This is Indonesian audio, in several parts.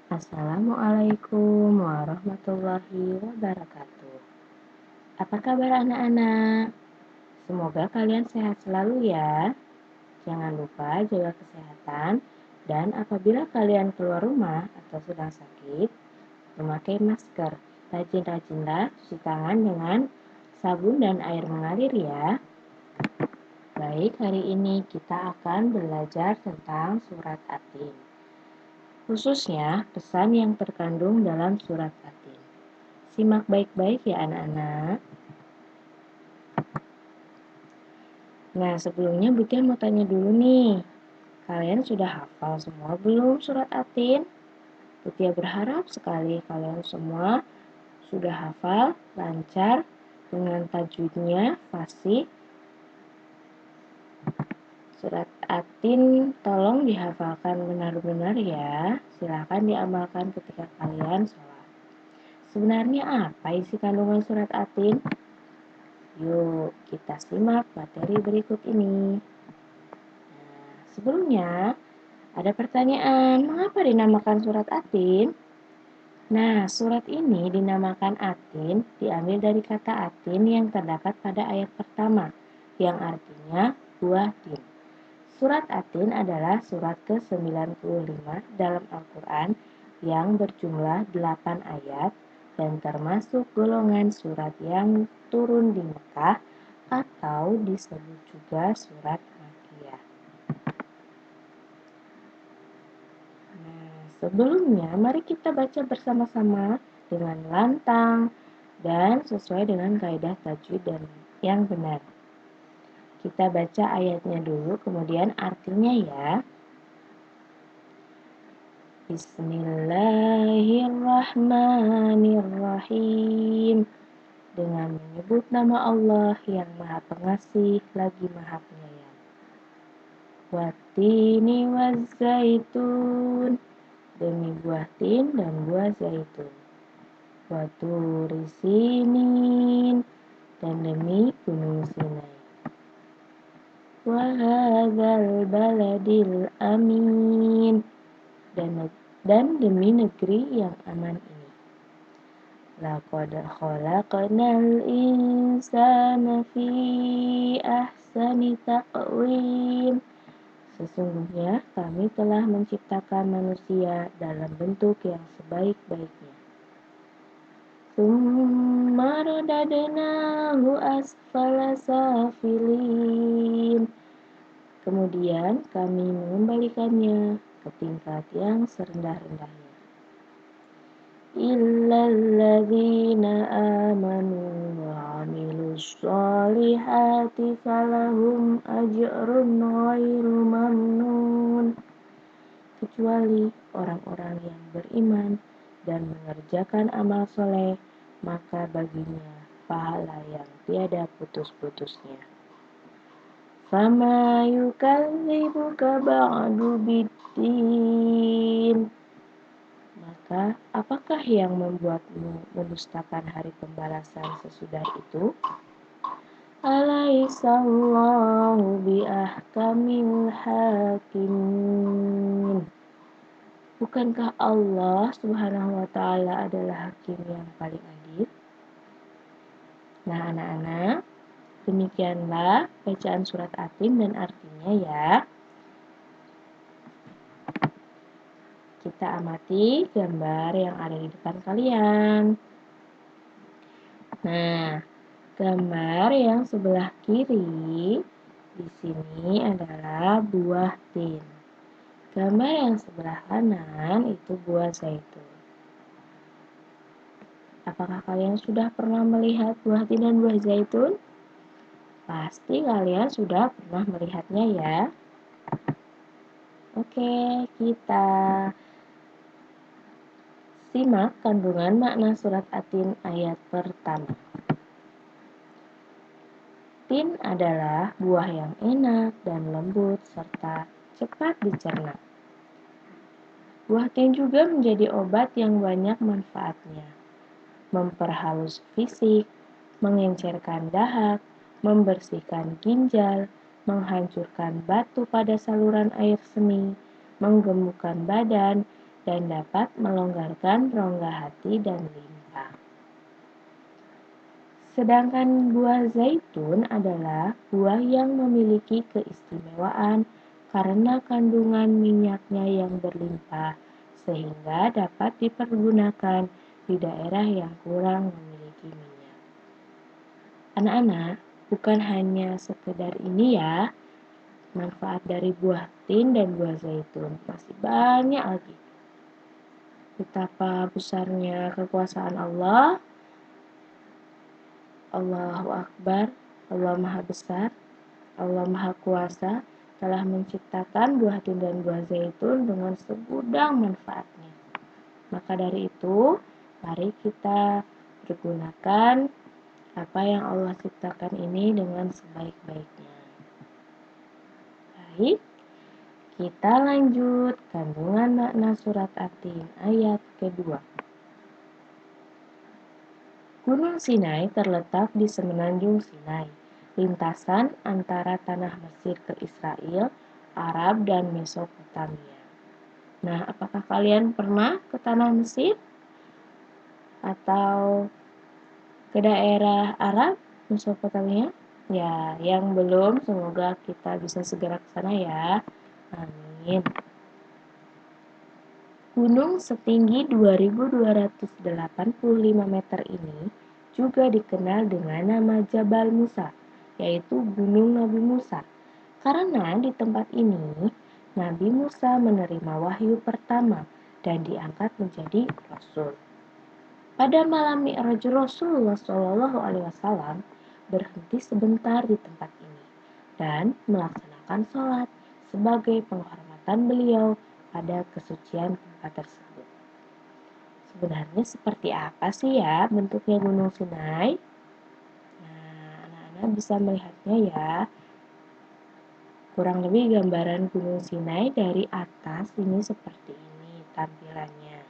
Assalamualaikum warahmatullahi wabarakatuh. Apa kabar anak-anak? Semoga kalian sehat selalu ya. Jangan lupa jaga kesehatan dan apabila kalian keluar rumah atau sedang sakit, memakai masker. Rajin-rajinlah cuci tangan dengan sabun dan air mengalir ya. Baik, hari ini kita akan belajar tentang surat At-Tin. Khususnya pesan yang terkandung dalam surat At-Tin. Simak baik-baik ya anak-anak. Nah, sebelumnya Butia mau tanya dulu nih. Kalian sudah hafal semua belum surat At-Tin? Butia berharap sekali kalian semua sudah hafal, lancar, dengan tajwidnya, fasih. Surat At-Tin tolong dihafalkan benar-benar ya. Silahkan diamalkan ketika kalian sholat. Sebenarnya apa isi kandungan surat At-Tin? Yuk, kita simak materi berikut ini. Nah, sebelumnya, ada pertanyaan, mengapa dinamakan surat At-Tin? Nah, surat ini dinamakan At-Tin diambil dari kata Atin yang terdapat pada ayat pertama, yang artinya buah tin. Surat At-Tin adalah surat ke-95 dalam Al-Quran yang berjumlah 8 ayat dan termasuk golongan surat yang turun di Mekah atau disebut juga surat Makkiyah. Nah, sebelumnya mari kita baca bersama-sama dengan lantang dan sesuai dengan kaidah tajwid dan yang benar. Kita baca ayatnya dulu, kemudian artinya ya. Bismillahirrahmanirrahim. Dengan menyebut nama Allah yang Maha Pengasih lagi Maha Penyayang. Wattini wazzaitun. Demi buah tin dan buah zaitun. Waturi sinin. Dan demi gunung Sinai. Wahadzal baladil amin. Dan demi negeri yang aman ini. Laqad khalaqnal insana fi ahsani taqwim. Sesungguhnya kami telah menciptakan manusia dalam bentuk yang sebaik-baiknya. Tsumma radadnahu asfala safilin. Kemudian kami mengembalikannya ke tingkat yang serendah-rendahnya. Illalladzina amanu wa amilus sholihati falahum ajrun ghairu mamnun. Kecuali orang-orang yang beriman dan mengerjakan amal soleh, maka baginya pahala yang tiada putus-putusnya. Fama yukadzibuka ba'du biddin. Maka, apakah yang membuatmu mendustakan hari pembalasan sesudah itu? Alaihissallahu biahkamil hakimin. Bukankah Allah Subhanahu wa Ta'ala adalah hakim yang paling adil? Nah, anak-anak, demikianlah bacaan surat At-Tin dan artinya ya. Kita amati gambar yang ada di depan kalian. Nah, gambar yang sebelah kiri di sini adalah buah tin. Gambar yang sebelah kanan itu buah zaitun. Apakah kalian sudah pernah melihat buah tin dan buah zaitun? Pasti kalian sudah pernah melihatnya ya. Oke, kita simak kandungan makna surat At-Tin ayat pertama. Tin adalah buah yang enak dan lembut serta cepat dicerna. Buah tin juga menjadi obat yang banyak manfaatnya. Memperhalus fisik, mengencerkan dahak, membersihkan ginjal, menghancurkan batu pada saluran air seni, menggemukkan badan, dan dapat melonggarkan rongga hati dan limpa. Sedangkan buah zaitun adalah buah yang memiliki keistimewaan karena kandungan minyaknya yang berlimpah, sehingga dapat dipergunakan di daerah yang kurang memiliki minyak. Anak-anak, bukan hanya sekedar ini ya, manfaat dari buah tin dan buah zaitun. Masih banyak lagi. Betapa besarnya kekuasaan Allah. Allahu Akbar, Allah Maha Besar, Allah Maha Kuasa telah menciptakan buah tin dan buah zaitun dengan segudang manfaatnya. Maka dari itu, mari kita pergunakan apa yang Allah ciptakan ini dengan sebaik-baiknya. Baik, kita lanjut kandungan makna surat At-Tin ayat kedua. Gunung Sinai terletak di semenanjung Sinai, lintasan antara tanah Mesir ke Israel, Arab, dan Mesopotamia. Nah, apakah kalian pernah ke tanah Mesir? Atau ke daerah Arab, Mesopotamia? Ya, yang belum, semoga kita bisa segera ke sana ya. Amin. Gunung setinggi 2.285 meter ini juga dikenal dengan nama Jabal Musa, yaitu Gunung Nabi Musa. Karena di tempat ini, Nabi Musa menerima wahyu pertama dan diangkat menjadi Rasul. Pada malam Mi'raj Rasulullah SAW berhenti sebentar di tempat ini dan melaksanakan sholat sebagai penghormatan beliau pada kesucian tempat tersebut. Sebenarnya seperti apa sih ya bentuknya Gunung Sinai? Nah, anak-anak bisa melihatnya ya. Kurang lebih gambaran Gunung Sinai dari atas ini seperti ini tampilannya.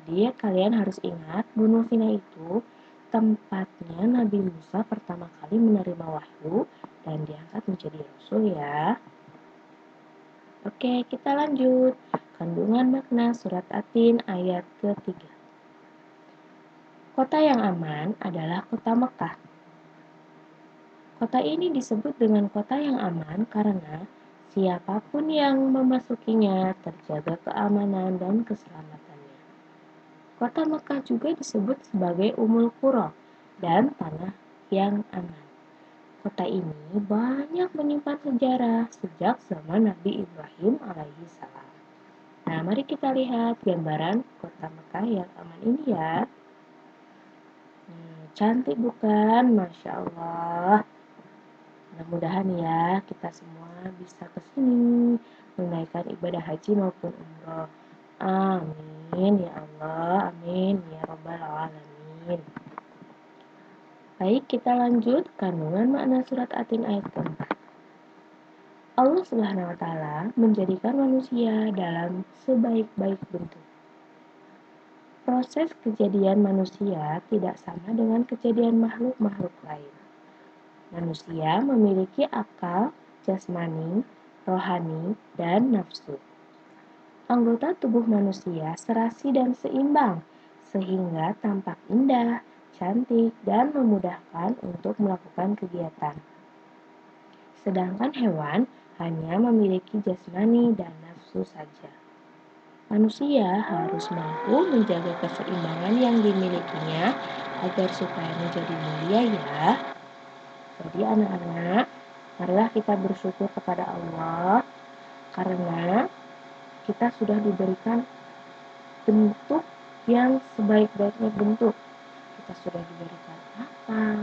Jadi kalian harus ingat Gunung Sinai itu tempatnya Nabi Musa pertama kali menerima wahyu dan diangkat menjadi Rasul ya. Oke, kita lanjut. Kandungan makna surat At-Tin ayat ketiga. Kota yang aman adalah kota Mekah. Kota ini disebut dengan kota yang aman karena siapapun yang memasukinya terjaga keamanan dan keselamatannya. Kota Mekah juga disebut sebagai Ummul Qura dan tanah yang aman. Kota ini banyak menyimpan sejarah sejak zaman Nabi Ibrahim alaihissalam. Nah, mari kita lihat gambaran kota Mekah yang aman ini ya. Cantik bukan? Masya Allah. Mudah-mudahan ya kita semua bisa ke sini menunaikan ibadah haji maupun umroh. Amin ya Allah, amin ya Rabbal Alamin. Baik, kita lanjut kandungan makna surat At-Tin ayat keempat. Allah Subhanahu wa Ta'ala menjadikan manusia dalam sebaik-baik bentuk. Proses kejadian manusia tidak sama dengan kejadian makhluk-makhluk lain. Manusia memiliki akal, jasmani, rohani, dan nafsu. Anggota tubuh manusia serasi dan seimbang, sehingga tampak indah, cantik, dan memudahkan untuk melakukan kegiatan. Sedangkan hewan hanya memiliki jasmani dan nafsu saja. Manusia harus mampu menjaga keseimbangan yang dimilikinya agar supaya menjadi mulia ya. Jadi anak-anak, marilah kita bersyukur kepada Allah karena kita sudah diberikan bentuk yang sebaik-baiknya bentuk. Kita sudah diberikan akal,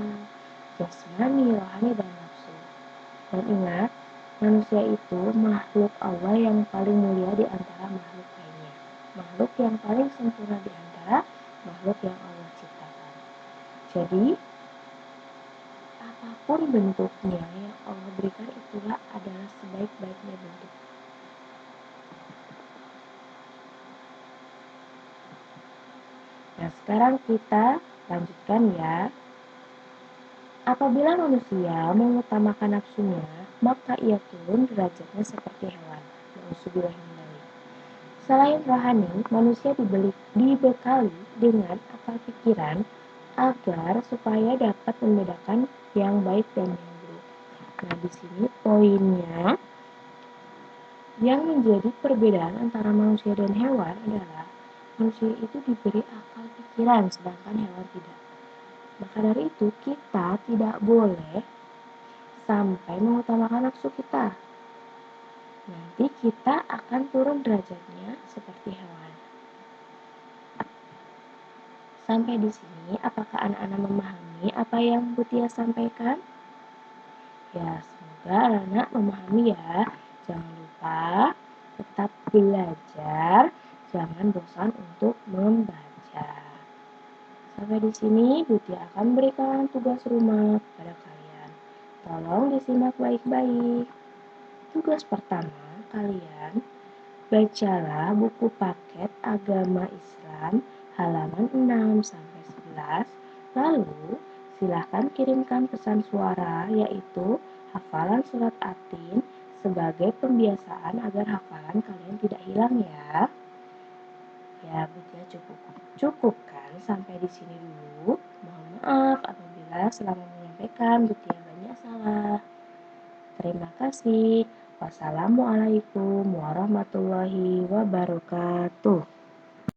jasmani, rohani, dan nafsu. Dan ingat, manusia itu makhluk Allah yang paling mulia di antara makhluk lainnya. Makhluk yang paling sempurna di antara makhluk yang Allah ciptakan. Jadi, apapun bentuknya yang Allah berikan itulah adalah sebaik-baiknya bentuk. Nah, sekarang kita lanjutkan ya. Apabila manusia mengutamakan nafsunya, maka ia turun derajatnya seperti hewan. Nauzubillah min dzalik. Selain rohani, manusia dibekali dengan akal pikiran agar supaya dapat membedakan yang baik dan yang buruk. Nah, di sini poinnya yang menjadi perbedaan antara manusia dan hewan adalah manusia itu diberi akal pikiran sedangkan hewan tidak. Maka dari itu kita tidak boleh sampai mengutamakan nafsu kita. Nanti kita akan turun derajatnya seperti hewan. Sampai di sini, apakah anak-anak memahami apa yang Butia sampaikan? Ya, semoga anak-anak memahami ya. Jangan lupa tetap belajar, jangan bosan untuk membaca. Sampai di sini, Butia akan berikan tugas rumah kepada kalian. Tolong disimak baik-baik. Tugas pertama, kalian bacalah buku paket agama Islam halaman 6 sampai 11. Lalu, silahkan kirimkan pesan suara yaitu hafalan surat Atin sebagai pembiasaan agar hafalan kalian tidak hilang ya. Ya, Butia cukupkan sampai di sini dulu. Mohon maaf apabila selama menyampaikan Butia banyak salah. Terima kasih. Wassalamualaikum warahmatullahi wabarakatuh.